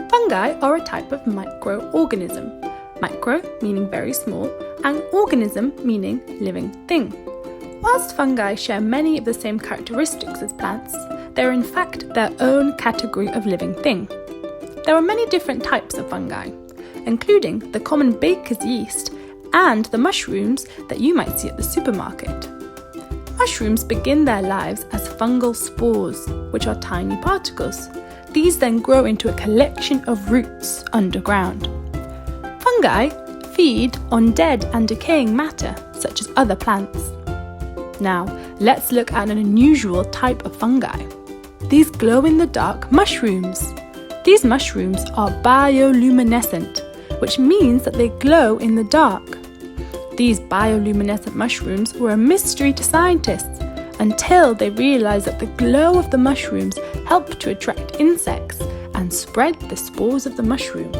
Fungi are a type of microorganism. Micro meaning very small and organism meaning living thing. Whilst fungi share many of the same characteristics as plants, they are in fact their own category of living thing. There are many different types of fungi, including the common baker's yeast and the mushrooms that you might see at the supermarket. Mushrooms begin their lives as fungal spores, which are tiny particles. These then grow into a collection of roots underground. Fungi feed on dead and decaying matter, such as other plants. Now, let's look at an unusual type of fungi. These glow-in-the-dark mushrooms. These mushrooms are bioluminescent, which means that they glow in the dark. These bioluminescent mushrooms were a mystery to scientists until they realized that the glow of the mushrooms helped to attract insects and spread the spores of the mushroom.